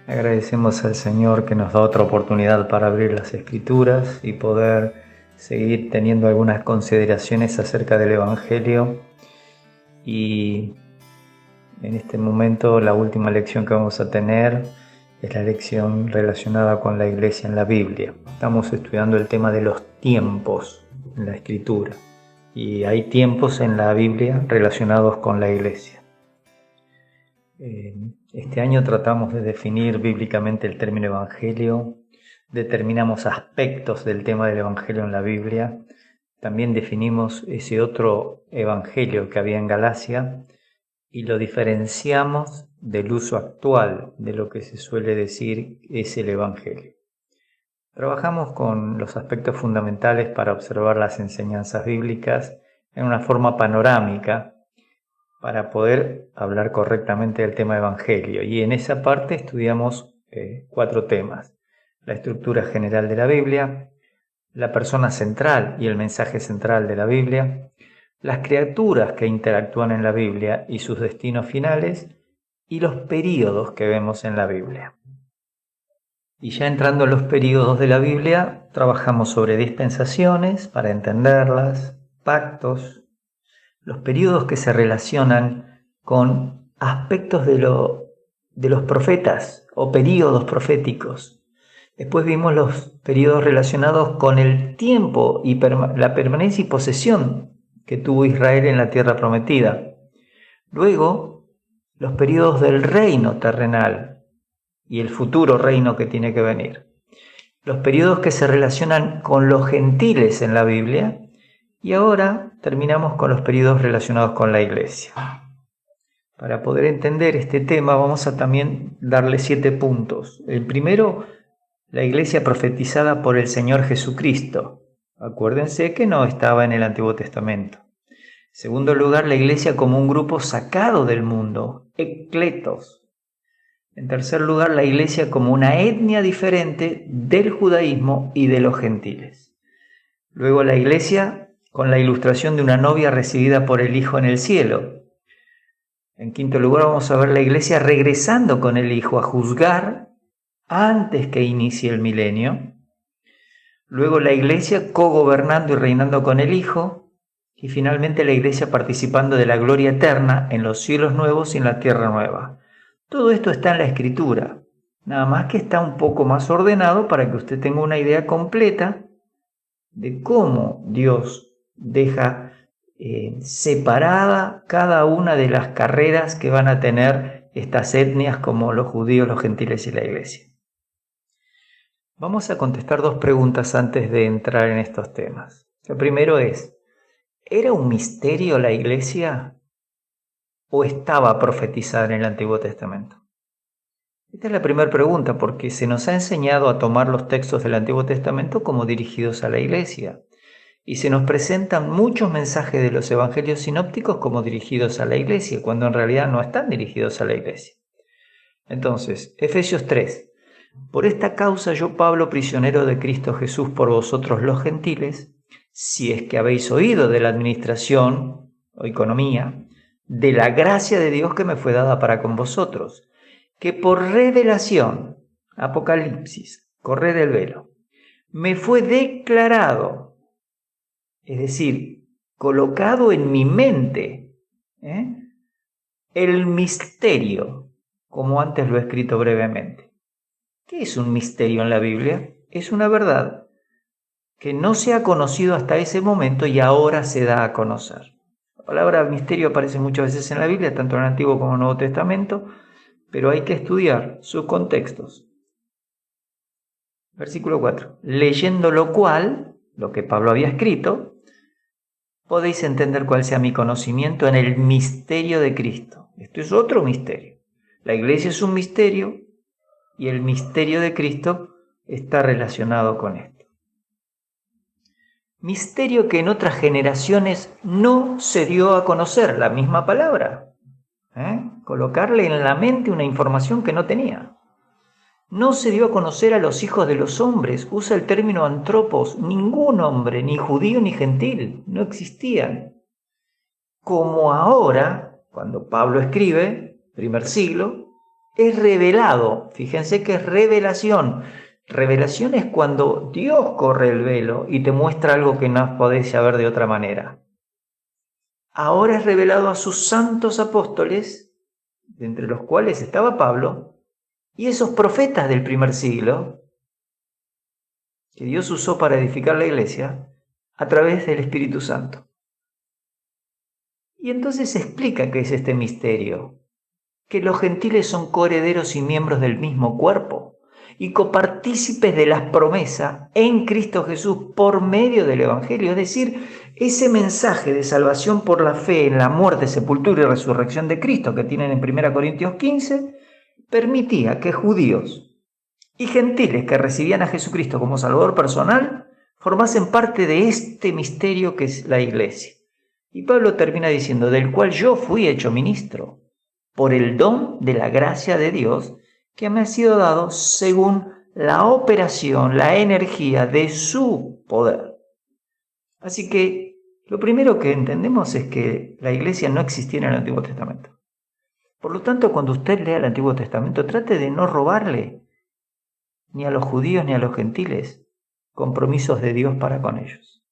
Agradecemos al Señor que nos da otra oportunidad para abrir las Escrituras y poder seguir teniendo algunas consideraciones acerca del Evangelio. Y en este momento la última lección que vamos a tener es la lección relacionada con la Iglesia en la Biblia. Estamos estudiando el tema de los tiempos en la Escritura y hay tiempos en la Biblia relacionados con la Iglesia. Este año tratamos de definir bíblicamente el término evangelio, determinamos aspectos del tema del evangelio en la Biblia, también definimos ese otro evangelio que había en Galacia y lo diferenciamos del uso actual de lo que se suele decir es el evangelio. Trabajamos con los aspectos fundamentales para observar las enseñanzas bíblicas en una forma panorámica, para poder hablar correctamente del tema evangelio. Y en esa parte estudiamos 4 temas: la estructura general de la Biblia, la persona central y el mensaje central de la Biblia, las criaturas que interactúan en la Biblia y sus destinos finales, y los períodos que vemos en la Biblia. Y ya entrando en los períodos de la Biblia, trabajamos sobre dispensaciones para entenderlas, pactos, los períodos que se relacionan con aspectos de los profetas o períodos proféticos. Después vimos los períodos relacionados con el tiempo y la permanencia y posesión que tuvo Israel en la tierra prometida. Luego, los períodos del reino terrenal y el futuro reino que tiene que venir. Los períodos que se relacionan con los gentiles en la Biblia. Y ahora terminamos con los períodos relacionados con la Iglesia. Para poder entender este tema vamos a también darle 7 puntos. El primero, la Iglesia profetizada por el Señor Jesucristo. Acuérdense que no estaba en el Antiguo Testamento. En segundo lugar, la Iglesia como un grupo sacado del mundo, ecletos. En tercer lugar, la Iglesia como una etnia diferente del judaísmo y de los gentiles. Luego la Iglesia con la ilustración de una novia recibida por el Hijo en el cielo. En quinto lugar vamos a ver la Iglesia regresando con el Hijo a juzgar antes que inicie el milenio. Luego la Iglesia cogobernando y reinando con el Hijo. Y finalmente la Iglesia participando de la gloria eterna en los cielos nuevos y en la tierra nueva. Todo esto está en la Escritura, nada más que está un poco más ordenado para que usted tenga una idea completa de cómo Dios deja separada cada una de las carreras que van a tener estas etnias como los judíos, los gentiles y la Iglesia. Vamos a contestar 2 preguntas antes de entrar en estos temas. Lo primero es, ¿era un misterio la Iglesia o estaba profetizada en el Antiguo Testamento? Esta es la primera pregunta porque se nos ha enseñado a tomar los textos del Antiguo Testamento como dirigidos a la Iglesia. Y se nos presentan muchos mensajes de los evangelios sinópticos como dirigidos a la Iglesia, cuando en realidad no están dirigidos a la Iglesia. Entonces, Efesios 3. Por esta causa yo, Pablo, prisionero de Cristo Jesús por vosotros los gentiles, si es que habéis oído de la administración o economía, de la gracia de Dios que me fue dada para con vosotros, que por revelación, Apocalipsis, corred el velo, me fue declarado, es decir, colocado en mi mente, el misterio, como antes lo he escrito brevemente. ¿Qué es un misterio en la Biblia? Es una verdad que no se ha conocido hasta ese momento y ahora se da a conocer. La palabra misterio aparece muchas veces en la Biblia, tanto en el Antiguo como en el Nuevo Testamento, pero hay que estudiar sus contextos. Versículo 4. Leyendo lo cual, lo que Pablo había escrito, podéis entender cuál sea mi conocimiento en el misterio de Cristo. Esto es otro misterio. La Iglesia es un misterio y el misterio de Cristo está relacionado con esto. Misterio que en otras generaciones no se dio a conocer, la misma palabra. Colocarle en la mente una información que no tenía. No se dio a conocer a los hijos de los hombres, usa el término antropos, ningún hombre, ni judío ni gentil, no existían. Como ahora, cuando Pablo escribe, primer siglo, es revelado. Fíjense que es revelación. Revelación es cuando Dios corre el velo y te muestra algo que no podés saber de otra manera. Ahora es revelado a sus santos apóstoles, entre los cuales estaba Pablo, y esos profetas del primer siglo, que Dios usó para edificar la iglesia, a través del Espíritu Santo. Y entonces se explica qué es este misterio, que los gentiles son coherederos y miembros del mismo cuerpo, y copartícipes de las promesas en Cristo Jesús por medio del Evangelio, es decir, ese mensaje de salvación por la fe en la muerte, sepultura y resurrección de Cristo que tienen en 1 Corintios 15, permitía que judíos y gentiles que recibían a Jesucristo como Salvador personal formasen parte de este misterio que es la iglesia. Y Pablo termina diciendo, del cual yo fui hecho ministro, por el don de la gracia de Dios que me ha sido dado según la operación, la energía de su poder. Así que lo primero que entendemos es que la iglesia no existía en el Antiguo Testamento. Por lo tanto, cuando usted lea el Antiguo Testamento, trate de no robarle ni a los judíos ni a los gentiles compromisos de Dios para con ellos.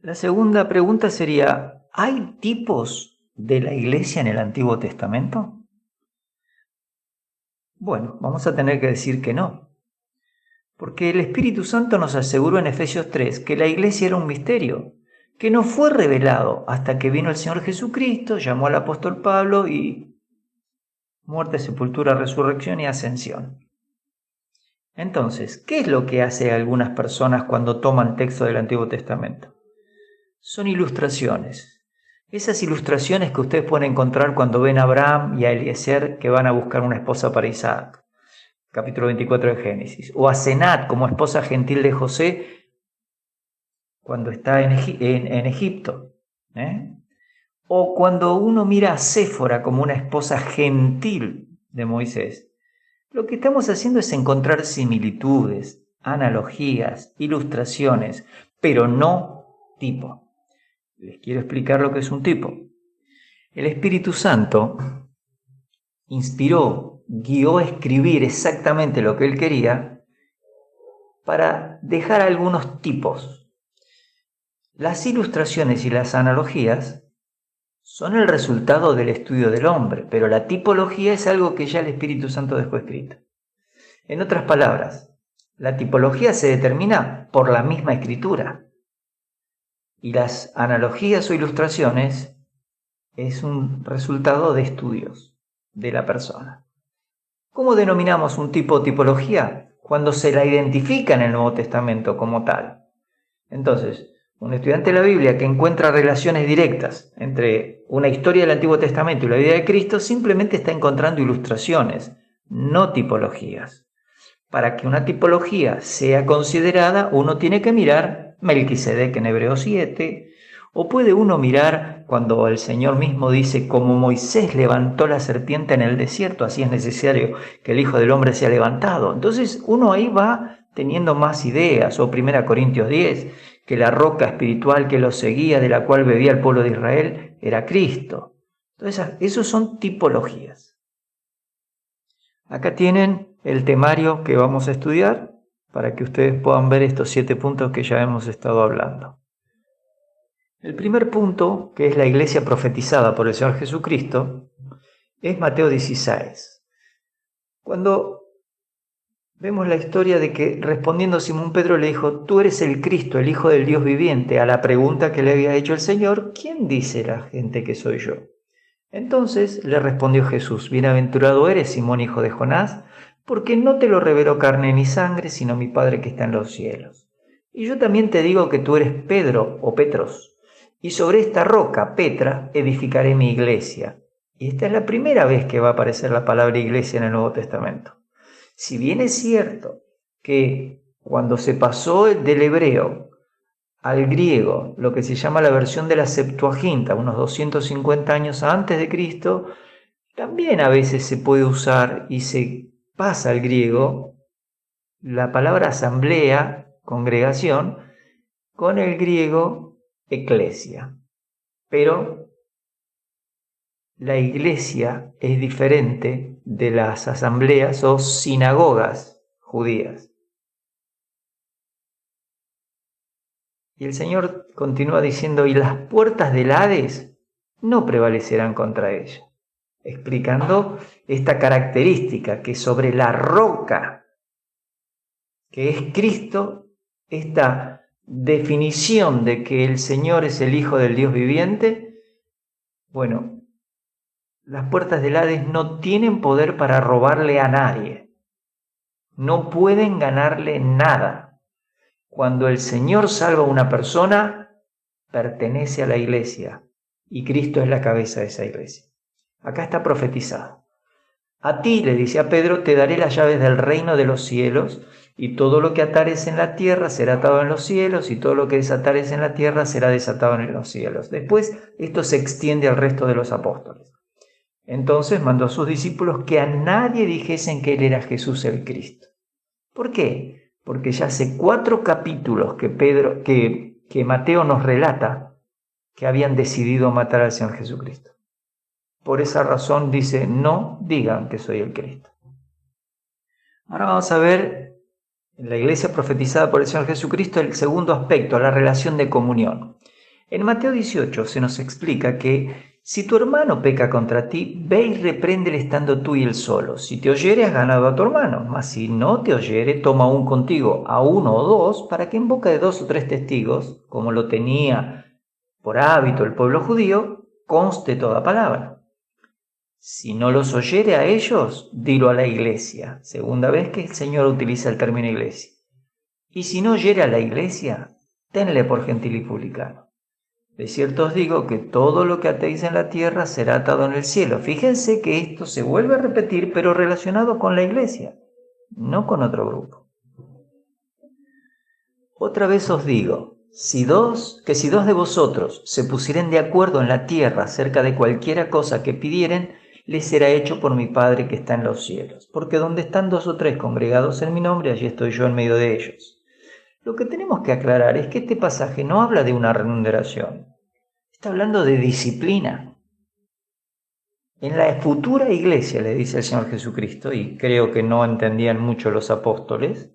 La segunda pregunta sería, ¿hay tipos de la iglesia en el Antiguo Testamento? Bueno, vamos a tener que decir que no, porque el Espíritu Santo nos aseguró en Efesios 3 que la iglesia era un misterio, que no fue revelado hasta que vino el Señor Jesucristo, llamó al apóstol Pablo y muerte, sepultura, resurrección y ascensión. Entonces, ¿qué es lo que hacen algunas personas cuando toman texto del Antiguo Testamento? Son ilustraciones. Esas ilustraciones que ustedes pueden encontrar cuando ven a Abraham y a Eliezer que van a buscar una esposa para Isaac, capítulo 24 de Génesis, o a Senat como esposa gentil de José cuando está en Egipto, o cuando uno mira a Séfora como una esposa gentil de Moisés. Lo que estamos haciendo es encontrar similitudes, analogías, ilustraciones, pero no tipo. Les quiero explicar lo que es un tipo. El Espíritu Santo inspiró, guió a escribir exactamente lo que él quería para dejar algunos tipos. Las ilustraciones y las analogías son el resultado del estudio del hombre, pero la tipología es algo que ya el Espíritu Santo dejó escrito. En otras palabras, la tipología se determina por la misma escritura y las analogías o ilustraciones es un resultado de estudios de la persona. ¿Cómo denominamos un tipo o tipología? Cuando se la identifica en el Nuevo Testamento como tal. Entonces, un estudiante de la Biblia que encuentra relaciones directas entre una historia del Antiguo Testamento y la vida de Cristo simplemente está encontrando ilustraciones, no tipologías. Para que una tipología sea considerada, uno tiene que mirar Melquisedec en Hebreos 7, o puede uno mirar cuando el Señor mismo dice, como Moisés levantó la serpiente en el desierto, así es necesario que el Hijo del Hombre sea levantado. Entonces uno ahí va teniendo más ideas, o 1 Corintios 10, que la roca espiritual que los seguía, de la cual bebía el pueblo de Israel, era Cristo. Entonces, esos son tipologías. Acá tienen el temario que vamos a estudiar para que ustedes puedan ver estos 7 puntos que ya hemos estado hablando. El primer punto, que es la iglesia profetizada por el Señor Jesucristo, es Mateo 16. Cuando vemos la historia de que respondiendo Simón Pedro le dijo, tú eres el Cristo, el Hijo del Dios viviente, a la pregunta que le había hecho el Señor, ¿quién dice la gente que soy yo? Entonces le respondió Jesús, bienaventurado eres, Simón, hijo de Jonás, porque no te lo reveló carne ni sangre, sino mi Padre que está en los cielos. Y yo también te digo que tú eres Pedro o Petros, y sobre esta roca, Petra, edificaré mi iglesia. Y esta es la primera vez que va a aparecer la palabra iglesia en el Nuevo Testamento. Si bien es cierto que cuando se pasó del hebreo al griego, lo que se llama la versión de la Septuaginta, unos 250 años antes de Cristo, también a veces se puede usar y se pasa al griego la palabra asamblea, congregación, con el griego eclesia. Pero la iglesia es diferente de las asambleas o sinagogas judías. Y el Señor continúa diciendo, y las puertas del Hades no prevalecerán contra ella, explicando esta característica que sobre la roca que es Cristo, esta definición de que el Señor es el Hijo del Dios viviente, bueno, las puertas del Hades no tienen poder para robarle a nadie, no pueden ganarle nada. Cuando el Señor salva a una persona, pertenece a la iglesia y Cristo es la cabeza de esa iglesia. Acá está profetizado. A ti, le dice a Pedro, te daré las llaves del reino de los cielos, y todo lo que atares en la tierra será atado en los cielos, y todo lo que desatares en la tierra será desatado en los cielos. Después, esto se extiende al resto de los apóstoles. Entonces mandó a sus discípulos que a nadie dijesen que él era Jesús el Cristo. ¿Por qué? Porque ya hace 4 capítulos que Mateo nos relata que habían decidido matar al Señor Jesucristo. Por esa razón dice, no digan que soy el Cristo. Ahora vamos a ver en la iglesia profetizada por el Señor Jesucristo el segundo aspecto, la relación de comunión. En Mateo 18 se nos explica que si tu hermano peca contra ti, ve y repréndele estando tú y él solo. Si te oyere, has ganado a tu hermano, mas si no te oyere, toma aún contigo a 1 o 2, para que en boca de 2 o 3 testigos, como lo tenía por hábito el pueblo judío, conste toda palabra. Si no los oyere a ellos, dilo a la iglesia. Segunda vez que el Señor utiliza el término iglesia. Y si no oyere a la iglesia, tenle por gentil y publicano. De cierto os digo que todo lo que atéis en la tierra será atado en el cielo. Fíjense que esto se vuelve a repetir, pero relacionado con la iglesia, no con otro grupo. Otra vez os digo, si dos de vosotros se pusieren de acuerdo en la tierra acerca de cualquiera cosa que pidieren, les será hecho por mi Padre que está en los cielos. Porque donde están 2 o 3 congregados en mi nombre, allí estoy yo en medio de ellos. Lo que tenemos que aclarar es que este pasaje no habla de una remuneración, está hablando de disciplina. En la futura iglesia, le dice el Señor Jesucristo, y creo que no entendían mucho los apóstoles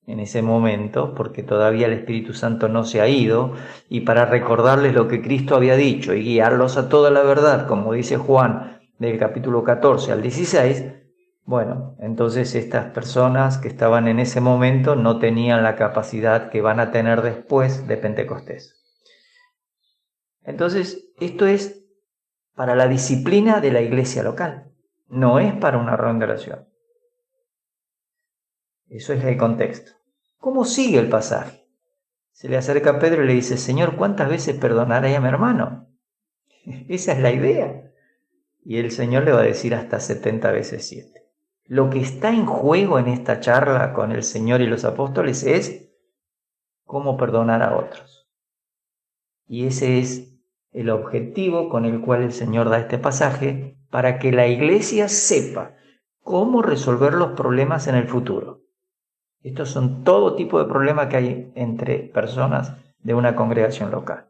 en ese momento, porque todavía el Espíritu Santo no se ha ido, y para recordarles lo que Cristo había dicho y guiarlos a toda la verdad, como dice Juan del capítulo 14 al 16, bueno, entonces estas personas que estaban en ese momento no tenían la capacidad que van a tener después de Pentecostés. Entonces, esto es para la disciplina de la iglesia local, no es para una remuneración. Eso es el contexto. ¿Cómo sigue el pasaje? Se le acerca a Pedro y le dice, Señor, ¿cuántas veces perdonaré a mi hermano? Esa es la idea. Y el Señor le va a decir hasta 70 veces 7. Lo que está en juego en esta charla con el Señor y los apóstoles es cómo perdonar a otros. Y ese es el objetivo con el cual el Señor da este pasaje, para que la iglesia sepa cómo resolver los problemas en el futuro. Estos son todo tipo de problemas que hay entre personas de una congregación local.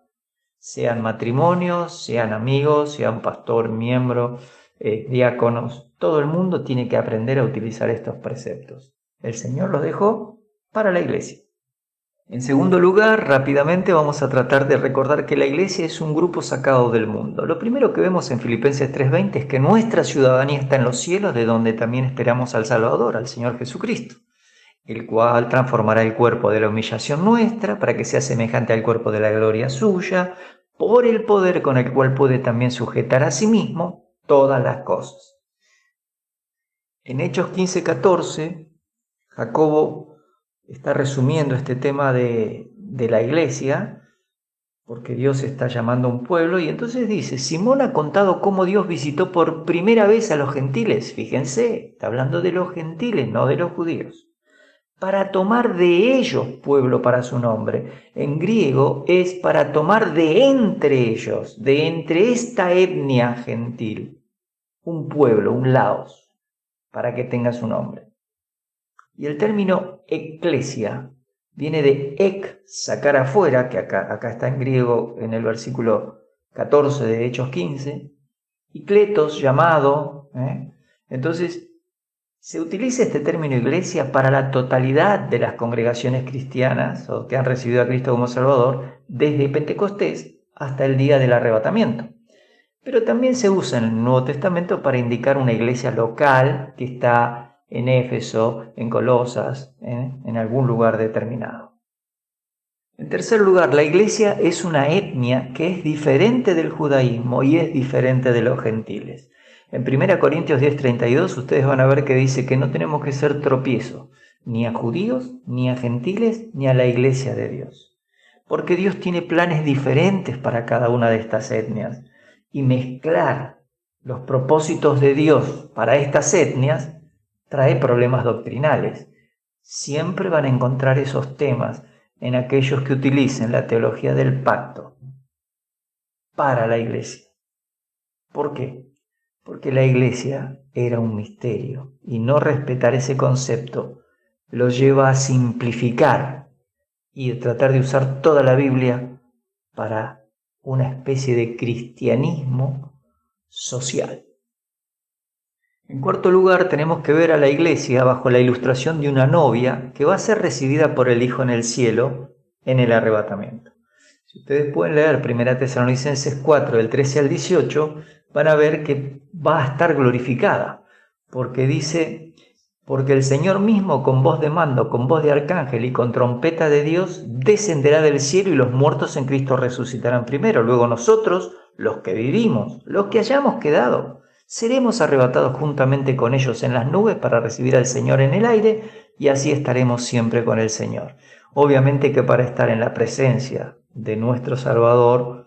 Sean matrimonios, sean amigos, sean pastor, miembro, diáconos. Todo el mundo tiene que aprender a utilizar estos preceptos. El Señor los dejó para la iglesia. En segundo lugar, rápidamente vamos a tratar de recordar que la iglesia es un grupo sacado del mundo. Lo primero que vemos en Filipenses 3:20 es que nuestra ciudadanía está en los cielos, de donde también esperamos al Salvador, al Señor Jesucristo, el cual transformará el cuerpo de la humillación nuestra para que sea semejante al cuerpo de la gloria suya, por el poder con el cual puede también sujetar a sí mismo todas las cosas. En Hechos 15:14, Jacobo está resumiendo este tema de la iglesia, porque Dios está llamando a un pueblo, y entonces dice, Simón ha contado cómo Dios visitó por primera vez a los gentiles. Fíjense, está hablando de los gentiles, no de los judíos, para tomar de ellos pueblo para su nombre. En griego es para tomar de entre ellos, de entre esta etnia gentil, un pueblo, un laos, para que tenga su nombre. Y el término eclesia viene de ek, sacar afuera, que acá está en griego en el versículo 14 de Hechos 15, y kletos, llamado. Entonces, se utiliza este término iglesia para la totalidad de las congregaciones cristianas o que han recibido a Cristo como Salvador desde Pentecostés hasta el día del arrebatamiento. Pero también se usa en el Nuevo Testamento para indicar una iglesia local que está en Éfeso, en Colosas, en algún lugar determinado. En tercer lugar, la iglesia es una etnia que es diferente del judaísmo y es diferente de los gentiles. En 1 Corintios 10:32 ustedes van a ver que dice que no tenemos que ser tropiezo ni a judíos, ni a gentiles, ni a la iglesia de Dios. Porque Dios tiene planes diferentes para cada una de estas etnias. Y mezclar los propósitos de Dios para estas etnias trae problemas doctrinales. Siempre van a encontrar esos temas en aquellos que utilicen la teología del pacto para la iglesia. ¿Por qué? Porque la iglesia era un misterio y no respetar ese concepto lo lleva a simplificar y a tratar de usar toda la Biblia para una especie de cristianismo social. En cuarto lugar, tenemos que ver a la iglesia bajo la ilustración de una novia que va a ser recibida por el Hijo en el cielo en el arrebatamiento. Si ustedes pueden leer 1 Tesalonicenses 4, del 13 al 18, van a ver que va a estar glorificada, porque dice: porque el Señor mismo con voz de mando, con voz de arcángel y con trompeta de Dios descenderá del cielo y los muertos en Cristo resucitarán primero. Luego nosotros, los que vivimos, los que hayamos quedado, seremos arrebatados juntamente con ellos en las nubes para recibir al Señor en el aire y así estaremos siempre con el Señor. Obviamente que para estar en la presencia de nuestro Salvador,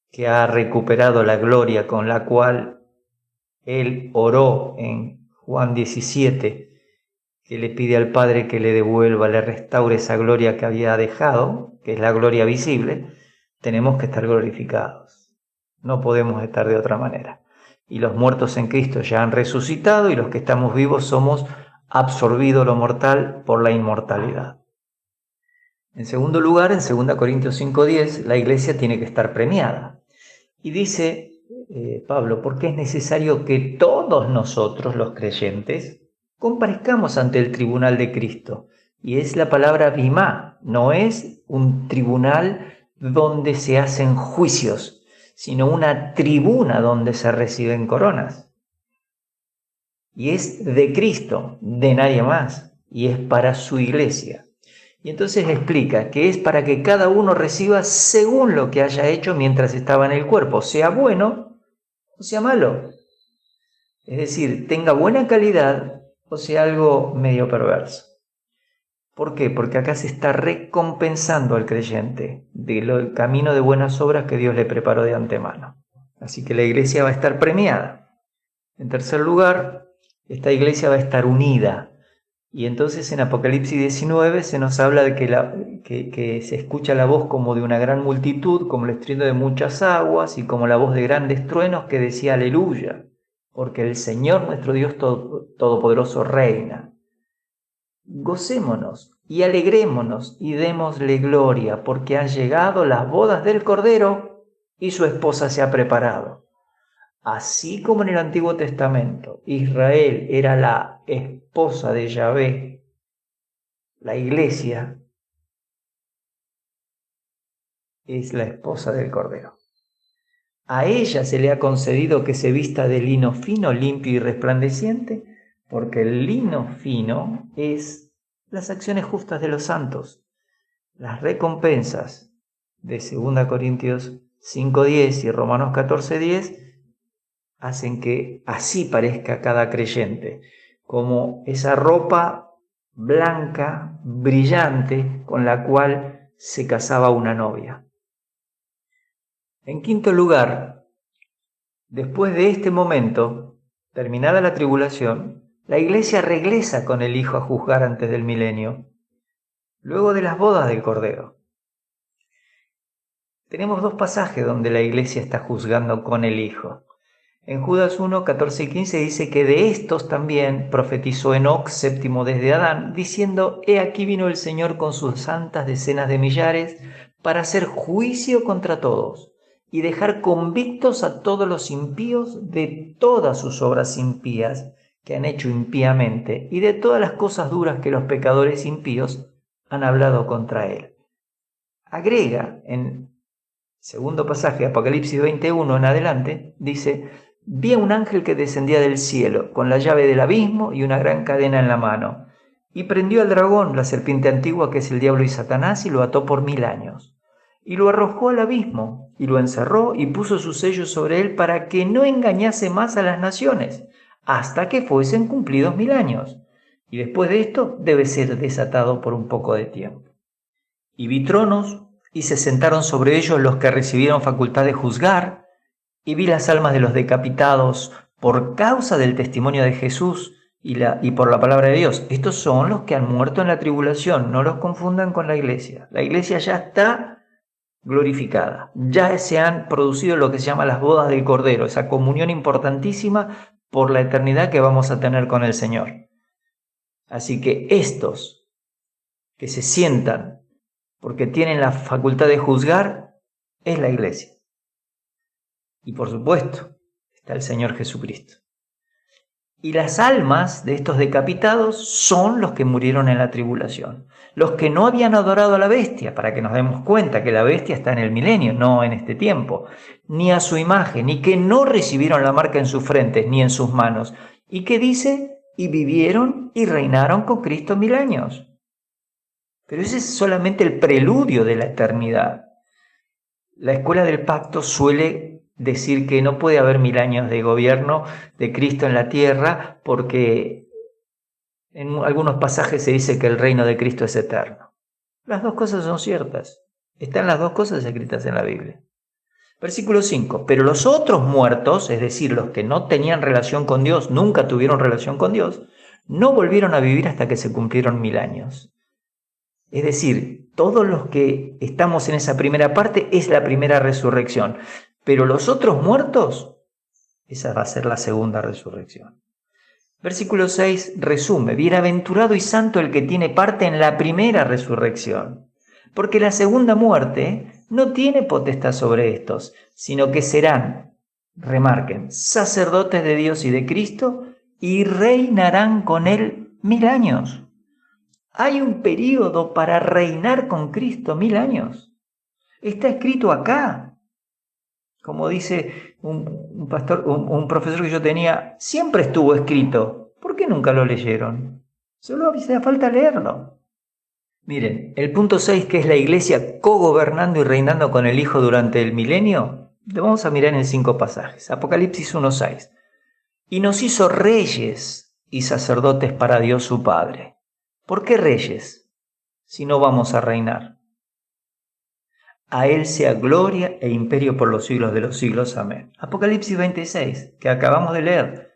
que ha recuperado la gloria con la cual Él oró en Juan 17, que le pide al Padre que le devuelva, le restaure esa gloria que había dejado, que es la gloria visible, tenemos que estar glorificados. No podemos estar de otra manera. Y los muertos en Cristo ya han resucitado y los que estamos vivos somos absorbidos lo mortal por la inmortalidad. En segundo lugar, en 2 Corintios 5:10, la iglesia tiene que estar premiada. Y dice Pablo, porque es necesario que todos nosotros, los creyentes, comparezcamos ante el tribunal de Cristo. Y es la palabra bimá, no es un tribunal donde se hacen juicios, sino una tribuna donde se reciben coronas. Y es de Cristo, de nadie más, y es para su iglesia. Y entonces explica que es para que cada uno reciba según lo que haya hecho mientras estaba en el cuerpo, sea bueno o sea malo. Es decir, tenga buena calidad o sea algo medio perverso. ¿Por qué? Porque acá se está recompensando al creyente del camino de buenas obras que Dios le preparó de antemano. Así que la iglesia va a estar premiada. En tercer lugar, esta iglesia va a estar unida. Y entonces en Apocalipsis 19 se nos habla de que se escucha la voz como de una gran multitud, como el estruendo de muchas aguas y como la voz de grandes truenos que decía aleluya, porque el Señor nuestro Dios Todopoderoso reina. Gocémonos y alegrémonos y démosle gloria, porque han llegado las bodas del Cordero y su esposa se ha preparado. Así como en el Antiguo Testamento Israel era la esposa de Yahvé, la iglesia es la esposa del Cordero. A ella se le ha concedido que se vista de lino fino, limpio y resplandeciente, porque el lino fino es las acciones justas de los santos, las recompensas de 2 Corintios 5:10 y Romanos 14:10, hacen que así parezca cada creyente, como esa ropa blanca, brillante, con la cual se casaba una novia. En quinto lugar, después de este momento, terminada la tribulación, la iglesia regresa con el Hijo a juzgar antes del milenio, luego de las bodas del Cordero. Tenemos dos pasajes donde la iglesia está juzgando con el Hijo. En Judas 1, 14 y 15 dice que de estos también profetizó Enoc, séptimo desde Adán, diciendo: he aquí vino el Señor con sus santas decenas de millares para hacer juicio contra todos y dejar convictos a todos los impíos de todas sus obras impías que han hecho impíamente y de todas las cosas duras que los pecadores impíos han hablado contra él. Agrega en segundo pasaje, Apocalipsis 21 en adelante, dice: vi a un ángel que descendía del cielo con la llave del abismo y una gran cadena en la mano, y prendió al dragón, la serpiente antigua que es el diablo y Satanás, y lo ató por 1000 años. Y lo arrojó al abismo, y lo encerró, y puso su sello sobre él para que no engañase más a las naciones, hasta que fuesen cumplidos 1000 años. Y después de esto debe ser desatado por un poco de tiempo. Y vi tronos, y se sentaron sobre ellos los que recibieron facultad de juzgar, y vi las almas de los decapitados por causa del testimonio de Jesús y por la palabra de Dios. Estos son los que han muerto en la tribulación, no los confundan con la iglesia. La iglesia ya está glorificada, ya se han producido lo que se llama las bodas del Cordero, esa comunión importantísima por la eternidad que vamos a tener con el Señor. Así que estos que se sientan porque tienen la facultad de juzgar es la iglesia. Y por supuesto, está el Señor Jesucristo. Y las almas de estos decapitados son los que murieron en la tribulación. Los que no habían adorado a la bestia, para que nos demos cuenta que la bestia está en el milenio, no en este tiempo, ni a su imagen, y que no recibieron la marca en sus frentes ni en sus manos. ¿Y qué dice? Y vivieron y reinaron con Cristo 1000 años. Pero ese es solamente el preludio de la eternidad. La escuela del pacto suele decir que no puede haber 1000 años de gobierno de Cristo en la tierra, porque en algunos pasajes se dice que el reino de Cristo es eterno. Las dos cosas son ciertas. Están las dos cosas escritas en la Biblia. Versículo 5. Pero los otros muertos, es decir, los que no tenían relación con Dios, nunca tuvieron relación con Dios, no volvieron a vivir hasta que se cumplieron 1000 años. Es decir, todos los que estamos en esa primera parte es la primera resurrección. Pero los otros muertos, esa va a ser la segunda resurrección. Versículo 6 resume: bienaventurado y santo el que tiene parte en la primera resurrección, porque la segunda muerte no tiene potestad sobre estos, sino que serán, remarquen, sacerdotes de Dios y de Cristo, y reinarán con él 1000 años. Hay un periodo para reinar con Cristo 1000 años. Está escrito acá. Como dice un profesor que yo tenía, siempre estuvo escrito. ¿Por qué nunca lo leyeron? Solo hacía falta leerlo. Miren, el punto 6, que es la iglesia cogobernando y reinando con el Hijo durante el milenio, lo vamos a mirar en 5 pasajes. Apocalipsis 1:6. Y nos hizo reyes y sacerdotes para Dios su Padre. ¿Por qué reyes si no vamos a reinar? A él sea gloria e imperio por los siglos de los siglos. Amén. Apocalipsis 26, que acabamos de leer,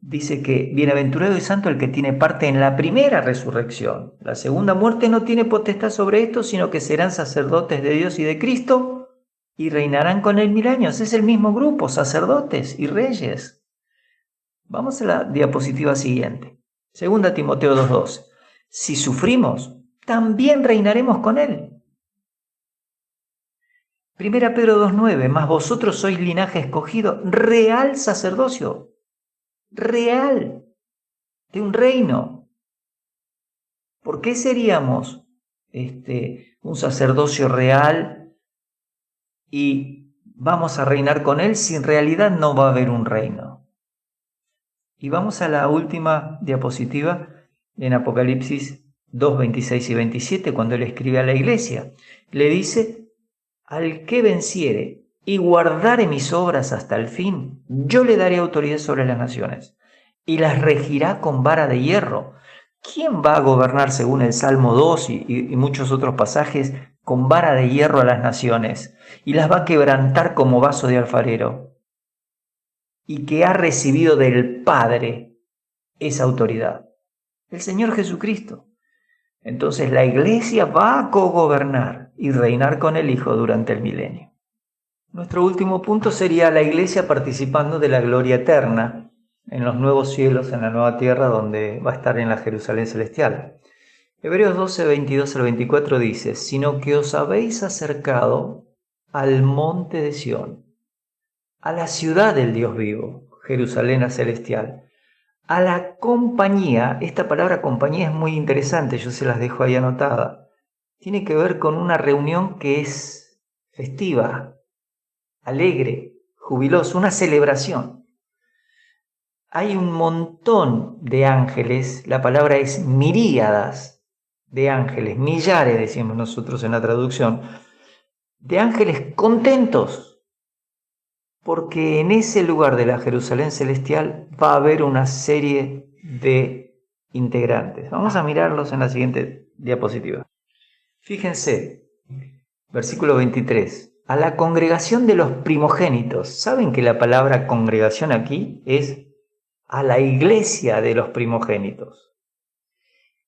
dice que bienaventurado y santo el que tiene parte en la primera resurrección. La segunda muerte no tiene potestad sobre esto, sino que serán sacerdotes de Dios y de Cristo y reinarán con él 1000 años. Es el mismo grupo, sacerdotes y reyes. Vamos a la diapositiva siguiente. 2 Timoteo 2:12. Si sufrimos, también reinaremos con él. 1 Pedro 2:9, mas vosotros sois linaje escogido, real sacerdocio, real, de un reino. ¿Por qué seríamos un sacerdocio real y vamos a reinar con él si en realidad no va a haber un reino? Y vamos a la última diapositiva en Apocalipsis 2:26 y 27, cuando él escribe a la iglesia. Le dice: al que venciere y guardare mis obras hasta el fin, yo le daré autoridad sobre las naciones y las regirá con vara de hierro. ¿Quién va a gobernar, según el Salmo 2 y muchos otros pasajes, con vara de hierro a las naciones? Y las va a quebrantar como vaso de alfarero. Y que ha recibido del Padre esa autoridad, el Señor Jesucristo. Entonces la iglesia va a cogobernar y reinar con el Hijo durante el milenio. Nuestro último punto sería la iglesia participando de la gloria eterna en los nuevos cielos, en la nueva tierra, donde va a estar en la Jerusalén celestial. Hebreos 12, 22 al 24 dice: sino que os habéis acercado al monte de Sión, a la ciudad del Dios vivo, Jerusalén celestial, a la compañía. Esta palabra compañía es muy interesante, yo se las dejo ahí anotada. Tiene que ver con una reunión que es festiva, alegre, jubilosa, una celebración. Hay un montón de ángeles, la palabra es miríadas de ángeles, millares decimos nosotros en la traducción, de ángeles contentos, porque en ese lugar de la Jerusalén celestial va a haber una serie de integrantes. Vamos a mirarlos en la siguiente diapositiva. Fíjense, versículo 23. A la congregación de los primogénitos. ¿Saben que la palabra congregación aquí es a la iglesia de los primogénitos?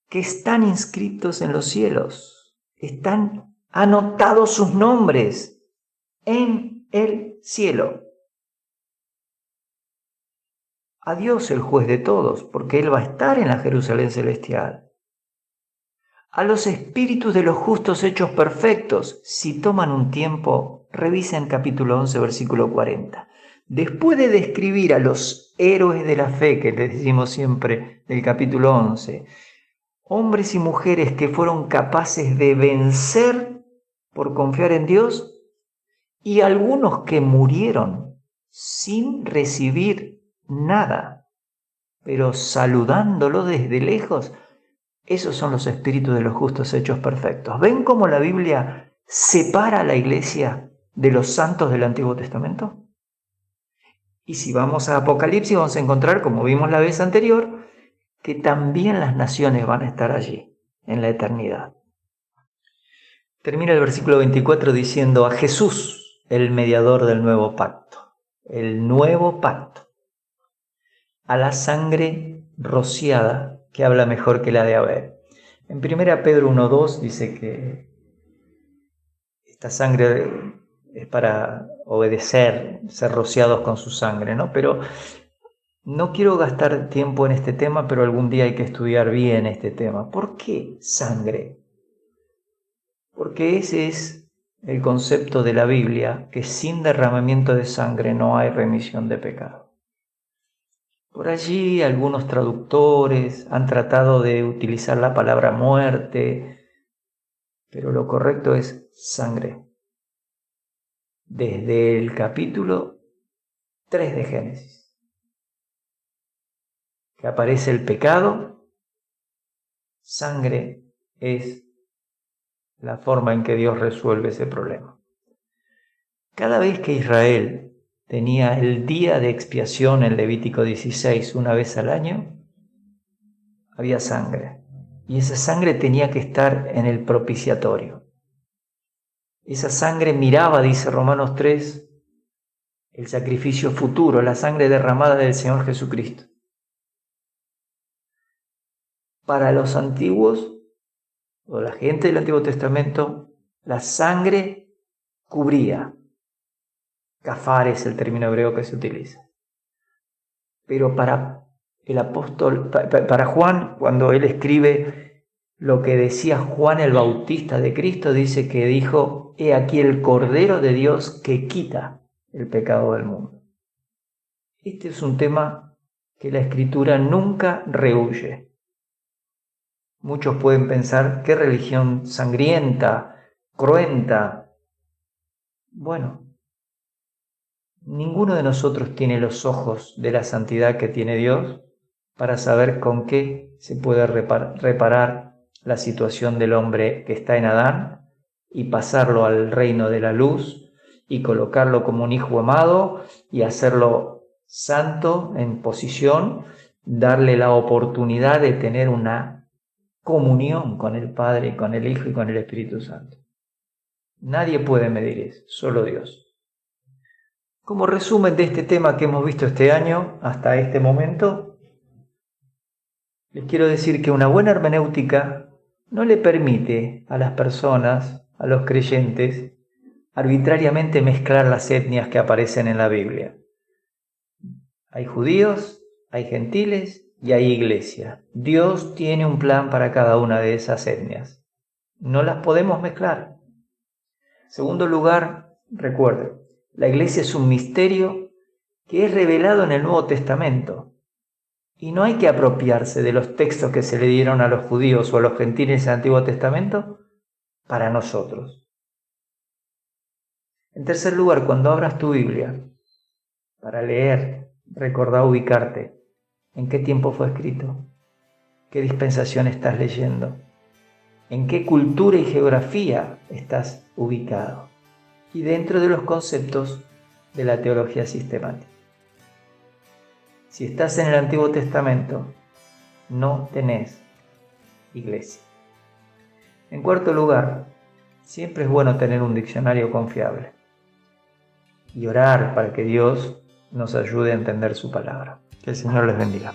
Que están inscritos en los cielos. Están anotados sus nombres en el cielo. A Dios el juez de todos, porque Él va a estar en la Jerusalén celestial. A los espíritus de los justos hechos perfectos, si toman un tiempo, revisen capítulo 11, versículo 40. Después de describir a los héroes de la fe, que les decimos siempre del capítulo 11, hombres y mujeres que fueron capaces de vencer por confiar en Dios, y algunos que murieron sin recibir nada, pero saludándolo desde lejos. Esos son los espíritus de los justos hechos perfectos. ¿Ven cómo la Biblia separa a la iglesia de los santos del Antiguo Testamento? Y si vamos a Apocalipsis vamos a encontrar, como vimos la vez anterior, que también las naciones van a estar allí, en la eternidad. Termina el versículo 24 diciendo: a Jesús, el mediador del nuevo pacto. El nuevo pacto. A la sangre rociada, que habla mejor que la de Abel. En 1 Pedro 1:2 dice que esta sangre es para obedecer, ser rociados con su sangre, ¿no? Pero no quiero gastar tiempo en este tema, pero algún día hay que estudiar bien este tema. ¿Por qué sangre? Porque ese es el concepto de la Biblia, que sin derramamiento de sangre no hay remisión de pecado. Por allí algunos traductores han tratado de utilizar la palabra muerte, pero lo correcto es sangre. Desde el capítulo 3 de Génesis, que aparece el pecado, sangre es la forma en que Dios resuelve ese problema. Cada vez que Israel tenía el día de expiación en Levítico 16, una vez al año, había sangre. Y esa sangre tenía que estar en el propiciatorio. Esa sangre miraba, dice Romanos 3, el sacrificio futuro, la sangre derramada del Señor Jesucristo. Para los antiguos, o la gente del Antiguo Testamento, la sangre cubría. Kafar es el término hebreo que se utiliza. Pero para el apóstol, para Juan, cuando él escribe lo que decía Juan el Bautista de Cristo, dice que dijo: he aquí el Cordero de Dios que quita el pecado del mundo. Este es un tema que la Escritura nunca rehúye. Muchos pueden pensar: qué religión sangrienta, cruenta. Bueno, ninguno de nosotros tiene los ojos de la santidad que tiene Dios para saber con qué se puede reparar la situación del hombre que está en Adán y pasarlo al reino de la luz y colocarlo como un hijo amado y hacerlo santo en posición, darle la oportunidad de tener una comunión con el Padre, con el Hijo y con el Espíritu Santo. Nadie puede medir eso, solo Dios. Como resumen de este tema que hemos visto este año hasta este momento, les quiero decir que una buena hermenéutica no le permite a las personas, a los creyentes, arbitrariamente mezclar las etnias que aparecen en la Biblia. Hay judíos, hay gentiles y hay iglesia. Dios tiene un plan para cada una de esas etnias. No las podemos mezclar. En segundo lugar, Recuerden, la iglesia es un misterio que es revelado en el Nuevo Testamento. Y no hay que apropiarse de los textos que se le dieron a los judíos o a los gentiles en el Antiguo Testamento para nosotros. En tercer lugar, cuando abras tu Biblia para leer, recordá ubicarte en qué tiempo fue escrito, qué dispensación estás leyendo, en qué cultura y geografía estás ubicado y dentro de los conceptos de la teología sistemática. Si estás en el Antiguo Testamento, no tenés iglesia. En cuarto lugar, siempre es bueno tener un diccionario confiable y orar para que Dios nos ayude a entender su palabra. Que el Señor les bendiga.